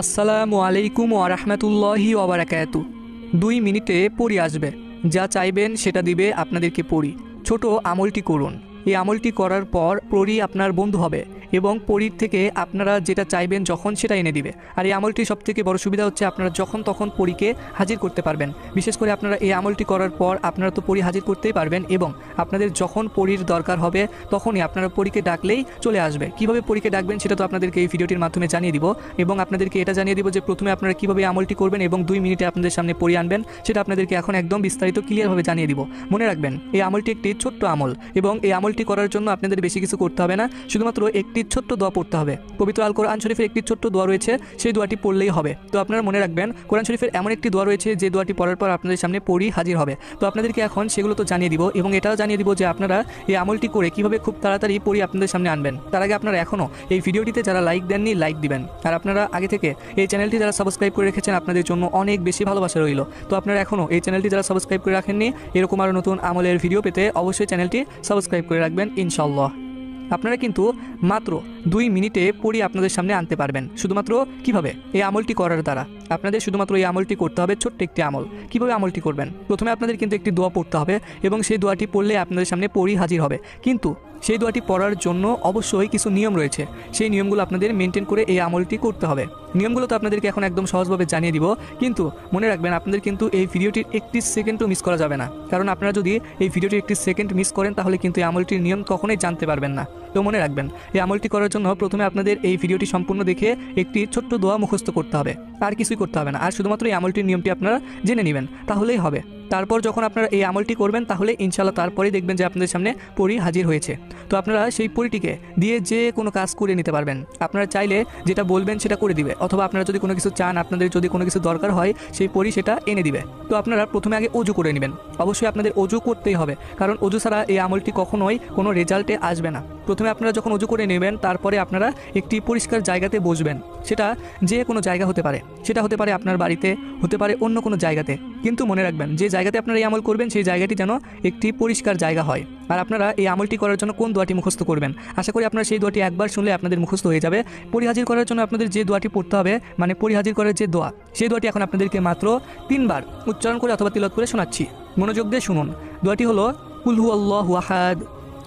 আসসালামু আলাইকুম ওয়া রাহমাতুল্লাহি ওয়া বারাকাতু। 2 মিনিটে পড়ি আসবে, যা চাইবেন সেটা দিবে আপনাদেরকে পড়ি। ছোট আমলটি করুন। এই আমলটি করার পর পড়ি আপনার বন্ধু হবে এবং পরীর থেকে আপনারা যেটা চাইবেন যখন সেটা এনে দিবে। আর এই আমলটি সবথেকে বড় সুবিধা হচ্ছে আপনারা যখন তখন পরীকে হাজির করতে পারবেন। বিশেষ করে আপনারা এই আমলটি করার পর আপনারা তো পরী হাজির করতেই পারবেন এবং আপনাদের যখন পরীর দরকার হবে তখনই আপনারা পরীকে ডাকলেই চলে আসবে। কিভাবে পরীকে ডাকবেন সেটা তো আপনাদেরকে এই ভিডিওটির মাধ্যমে জানিয়ে দিব এবং আপনাদেরকে এটা জানিয়ে দিব যে প্রথমে আপনারা কীভাবে এই আমলটি করবেন এবং 2 মিনিটে আপনাদের সামনে পরী আনবেন সেটা আপনাদেরকে এখন একদম বিস্তারিত ক্লিয়ারভাবে জানিয়ে দিব। মনে রাখবেন এই আমলটি একটি ছোট্ট আমল এবং এই আমলটি করার জন্য আপনাদের বেশি কিছু করতে হবে না, শুধুমাত্র একটি ছোট্ট দোয়া পড়তে হবে। পবিত্র আল কোরআন শরীফের একটি ছোট্ট দোয়া রয়েছে, সেই দোয়াটি পড়লেই হবে। তো আপনারা মনে রাখবেন কোরআন শরীফের এমন একটি দোয়া রয়েছে যে দোয়াটি পড়ার পর আপনাদের সামনে পরী হাজির হবে। তো আপনাদেরকে এখন সেগুলো তো জানিয়ে দিব এবং এটাও জানিয়ে দিব যে আপনারা এই আমলটি করে কীভাবে খুব তাড়াতাড়ি পরী আপনাদের সামনে আনবেন। তার আগে আপনারা এখনও এই ভিডিওটিতে যারা লাইক দেননি লাইক দিবেন, আর আপনারা আগে থেকে এই চ্যানেলটি যারা সাবস্ক্রাইব করে রেখেছেন আপনাদের জন্য অনেক বেশি ভালোবাসা রইল। তো আপনারা এখনও এই চ্যানেলটি যারা সাবস্ক্রাইব করে রাখেননি এরকম আরও নতুন আমলের ভিডিও পেতে অবশ্যই চ্যানেলটি সাবস্ক্রাইব করে রাখবেন ইনশাআল্লাহ। আপনারা কিন্তু মাত্র 2 মিনিটে পড়ি আপনাদের সামনে আনতে পারবেন। শুধুমাত্র কিভাবে এই আমলটি করার দ্বারা আপনাদের শুধুমাত্র এই আমলটি করতে হবে, ছোট্ট একটি আমল। কিভাবে আমলটি করবেন? প্রথমে আপনাদের কিন্তু একটি দোয়া পড়তে হবে এবং সেই দোয়াটি পড়লে আপনাদের সামনে পড়ি হাজির হবে। কিন্তু সেই দোয়াটি পড়ার জন্য অবশ্যই কিছু নিয়ম রয়েছে, সেই নিয়মগুলো আপনাদের মেনটেন করে এই আমলটি করতে হবে। নিয়মগুলো তো আপনাদেরকে এখন একদম সহজভাবে জানিয়ে দিব, কিন্তু মনে রাখবেন আপনাদের কিন্তু এই ভিডিওটির 1 সেকেন্ডও মিস করা যাবে না। কারণ আপনারা যদি এই ভিডিওটির 1 সেকেন্ড মিস করেন তাহলে কিন্তু এই আমলটির নিয়ম কখনোই জানতে পারবেন না। তো মনে রাখবেন এই আমলটি করার জন্য প্রথমে আপনাদের এই ভিডিওটি সম্পূর্ণ দেখে একটি ছোট্ট দোয়া মুখস্থ করতে হবে, আর কিছুই করতে হবে না। আর শুধুমাত্র এই আমলটির নিয়মটি আপনারা জেনে নেবেন তাহলেই হবে। তারপর যখন আপনারা এই আমলটি করবেন তাহলে ইনশাআল্লাহ তারপরেই দেখবেন যে আপনাদের সামনে পরী হাজির হয়েছে। তো আপনারা সেই পরীটিকে দিয়ে যে কোনো কাজ করে নিতে পারবেন। আপনারা চাইলে যেটা বলবেন সেটা করে দিবে, অথবা আপনারা যদি কোনো কিছু চান, আপনাদের যদি কোনো কিছু দরকার হয় সেই পরী সেটা এনে দিবে। তো আপনারা প্রথমে আগে অজু করে নেবেন। অবশ্যই আপনাদের অজু করতেই হবে, কারণ অজু ছাড়া এই আমলটি কখনোই কোনো রেজাল্টে আসবে না। প্রথমে আপনারা যখন অজু করে নেবেন তারপরে আপনারা একটি পরিষ্কার জায়গাতে বসবেন। সেটা যে কোনো জায়গা হতে পারে, সেটা হতে পারে আপনার বাড়িতে, হতে পারে অন্য কোনো জায়গাতে। কিন্তু মনে রাখবেন যে জায়গাতে আপনারা এই আমল করবেন সেই জায়গাটি যেন একটি পরিষ্কার জায়গা হয়। আর আপনারা এই আমলটি করার জন্য কোন দোয়াটি মুখস্থ করবেন? আশা করি আপনারা সেই দোয়াটি একবার শুনলে আপনাদের মুখস্থ হয়ে যাবে। পরী হাজির করার জন্য আপনাদের যে দোয়াটি পড়তে হবে, মানে পরী হাজির করার যে দোয়া, সেই দোয়াটি এখন আপনাদেরকে মাত্র 3 বার উচ্চারণ করে অথবা তিলাওয়াত করে শোনাচ্ছি। মনোযোগ দিয়ে শুনুন। দোয়াটি হলো কুল হুয়াল্লাহু আহাদ,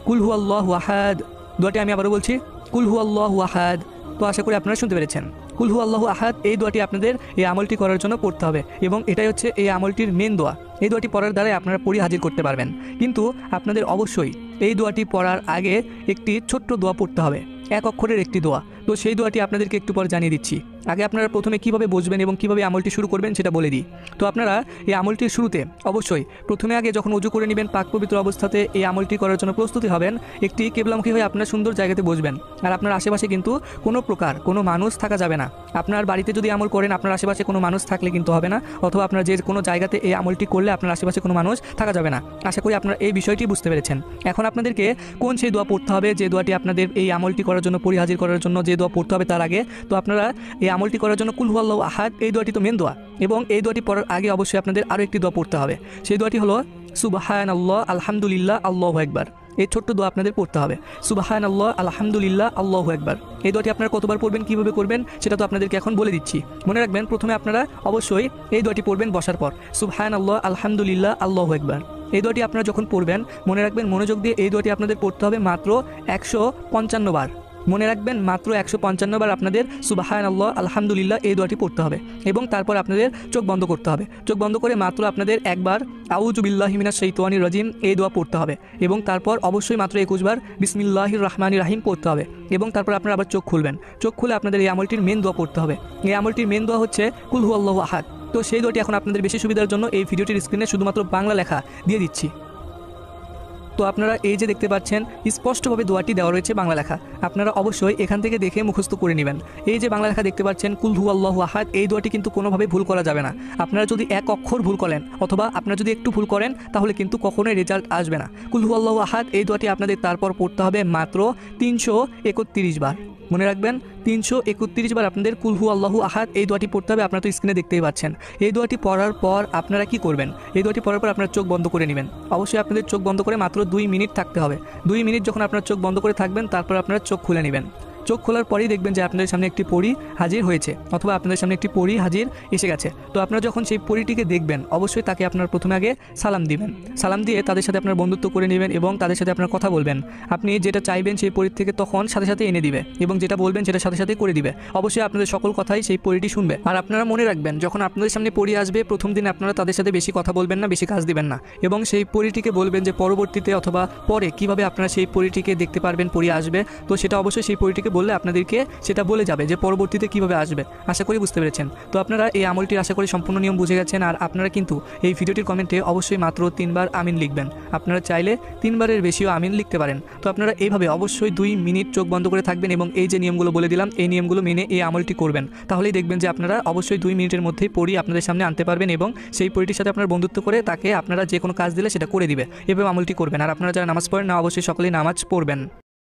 কুল হুয়াল্লাহু আহাদ। দোয়াটি আমি আবারও বলছি, কুল হুয়াল্লাহু আহাদ। তো আশা করি আপনারা শুনতে পেরেছেন। কুল হুয়াল্লাহু আহাদ এই দোয়াটি আপনাদের এই আমলটি করার জন্য পড়তে হবে এবং এটাই হচ্ছে এই আমলটির মেন দোয়া। এই দোয়াটি পড়ার দ্বারাই আপনারা পরী হাজির করতে পারবেন। কিন্তু আপনাদের অবশ্যই এই দোয়াটি পড়ার আগে একটি ছোট্ট দোয়া পড়তে হবে, 1 অক্ষরের একটি দোয়া। তো সেই দোয়াটি আপনাদেরকে একটু পরে জানিয়ে দিচ্ছি। আগে আপনারা প্রথমে কিভাবে বসবেন এবং কিভাবে আমলটি শুরু করবেন সেটা বলে দিই। তো আপনারা এই আমলটির শুরুতে অবশ্যই প্রথমে আগে যখন উজু করে নেবেন পাক পবিত্র অবস্থাতে এই আমলটি করার জন্য প্রস্তুতি হবেন। একটি কেবলামুখী হয়ে আপনার সুন্দর জায়গাতে বসবেন। আর আপনার আশেপাশে কিন্তু কোনো প্রকার কোনো মানুষ থাকা যাবে না। আপনার বাড়িতে যদি আমল করেন আপনার আশেপাশে কোনো মানুষ থাকলে কিন্তু হবে না, অথবা আপনার যে কোনো জায়গাতে এই আমলটি করলে আপনার আশেপাশে কোনো মানুষ থাকা যাবে না। আশা করি আপনারা এই বিষয়টি বুঝতে পেরেছেন। এখন আপনাদেরকে কোন সেই দোয়া পড়তে হবে যে দোয়াটি আপনাদের এই আমলটি করার জন্য, পরী হাজির করার জন্য যে দোয়া পড়তে হবে তার আগে। তো আপনারা এই আমলটি করার জন্য কুল হুয়াল্লাহু আহাদ এই দোয়াটি তো মেন দোয়া, এবং এই দোয়াটি পড়ার আগে অবশ্যই আপনাদের আরও একটি দোয়া পড়তে হবে। সেই দোয়াটি হলো সুবহানাল্লাহ আলহামদুলিল্লাহ আল্লাহু আকবার। এই ছোট্ট দোয়া আপনাদের পড়তে হবে, সুবহানাল্লাহ আলহামদুলিল্লাহ আল্লাহু আকবার। এই দোয়াটি আপনারা কতবার পড়বেন, কিভাবে করবেন সেটা তো আপনাদেরকে এখন বলে দিচ্ছি। মনে রাখবেন প্রথমে আপনারা অবশ্যই এই দোয়াটি পড়বেন বসার পর, সুবহানাল্লাহ আলহামদুলিল্লাহ আল্লাহু আকবার। এই দোয়াটি আপনারা যখন পড়বেন মনে রাখবেন মনোযোগ দিয়ে এই দোয়াটি আপনাদের পড়তে হবে মাত্র 155 বার। মনে রাখবেন মাত্র 155 বার আপনাদের সুবহানাল্লাহ আলহামদুলিল্লাহ এই দোয়াটি পড়তে হবে এবং তারপর আপনাদের চোখ বন্ধ করতে হবে। চোখ বন্ধ করে মাত্র আপনাদের একবার আউযু বিল্লাহি মিনাশ শাইতানির রাজিম এই দোয়া পড়তে হবে এবং তারপর অবশ্যই মাত্র 21 বার বিসমিল্লাহির রহমানির রহিম পড়তে হবে এবং তারপর আপনারা আবার চোখ খুলবেন। চোখ খুলে আপনাদের এই আমলটির মেন দোয়া পড়তে হবে। এই আমলটির মেন দোয়া হচ্ছে কুল হুয়াল্লাহু আহাদ। তো সেই দোয়াটি এখন আপনাদের বেশি সুবিধার জন্য এই ভিডিওটির স্ক্রিনে শুধুমাত্র বাংলা লেখা দিয়ে দিচ্ছি। তো আপনারা এই যে দেখতে পাচ্ছেন স্পষ্টভাবে দোয়াটি দেওয়া রয়েছে বাংলা লেখা, আপনারা অবশ্যই এখান থেকে দেখে মুখস্থ করে নেবেন। এই যে বাংলা লেখা দেখতে পাচ্ছেন কুল হুয়াল্লাহু আহাদ, এই দোয়াটি কিন্তু কোনোভাবে ভুল করা যাবে না। আপনারা যদি 1 অক্ষর ভুল করেন অথবা আপনারা যদি একটু ভুল করেন তাহলে কিন্তু কখনোই রেজাল্ট আসবে না। কুল হুয়াল্লাহু আহাদ এই দোয়াটি আপনাদের তারপর পড়তে হবে মাত্র 331 বার। মনে রাখবেন 331 বার আপনাদের কুল হুয়াল্লাহু আহাদ এই দোয়াটি পড়তে হবে। আপনারা তো স্ক্রিনে দেখতেই পাচ্ছেন। এই দোয়াটি পড়ার পর আপনারা কি করবেন? এই দোয়াটি পড়ার পর আপনারা চোখ বন্ধ করে নেবেন। অবশ্যই আপনাদের চোখ বন্ধ করে মাত্র 2 মিনিট থাকতে হবে। 2 মিনিট যখন আপনারা চোখ বন্ধ করে থাকবেন তারপর আপনারা চোখ খুলে নেবেন। চোখ খোলার পরেই দেখবেন যে আপনাদের সামনে একটি পরী হাজির হয়েছে অথবা আপনাদের সামনে একটি পরী হাজির এসে গেছে। তো আপনারা যখন সেই পরীটিকে দেখবেন অবশ্যই তাকে আপনার প্রথমে আগে সালাম দিবেন। সালাম দিয়ে তাদের সাথে আপনার বন্ধুত্ব করে নেবেন এবং তাদের সাথে আপনার কথা বলবেন। আপনি যেটা চাইবেন সেই পরীর থেকে তখন সাথে সাথে এনে দিবে এবং যেটা বলবেন সেটা সাথে সাথে করে দিবে। অবশ্যই আপনাদের সকল কথাই সেই পরীটি শুনবে। আর আপনারা মনে রাখবেন, যখন আপনাদের সামনে পরী আসবে প্রথম দিন আপনারা তাদের সাথে বেশি কথা বলবেন না, বেশি কাজ দিবেন না এবং সেই পরীটিকে বলবেন যে পরবর্তীতে অথবা পরে কিভাবে আপনারা সেই পরীটিকে দেখতে পারবেন, পরী আসবে। তো সেটা অবশ্যই সেই পরীটিকে বললে আপনাদেরকে সেটা বলে যাবে যে পরবর্তীতে কিভাবে আসবে। আশা করি বুঝতে পেরেছেন। তো আপনারা এই আমলটির আশা করি সম্পূর্ণ নিয়ম বুঝে গেছেন। আর আপনারা কিন্তু এই ভিডিওটির কমেন্টে অবশ্যই মাত্র 3 বার আমিন লিখবেন। আপনারা চাইলে 3 বারের বেশিও আমিন লিখতে পারেন। তো আপনারা এইভাবে অবশ্যই 2 মিনিট চোখ বন্ধ করে থাকবেন এবং এই যে নিয়মগুলো বলে দিলাম এই নিয়মগুলো মেনে এই আমলটি করবেন। তাহলেই দেখবেন যে আপনারা অবশ্যই 2 মিনিটের মধ্যেই পরী আপনাদের সামনে আনতে পারবেন এবং সেই পরীটির সাথে আপনার বন্ধুত্ব করে তাকে আপনারা যে কোনো কাজ দিলে সেটা করে দিবে। এভাবে আমলটি করবেন। আর আপনারা যারা নামাজ পড়েন না অবশ্যই সকলেই নামাজ পড়বেন।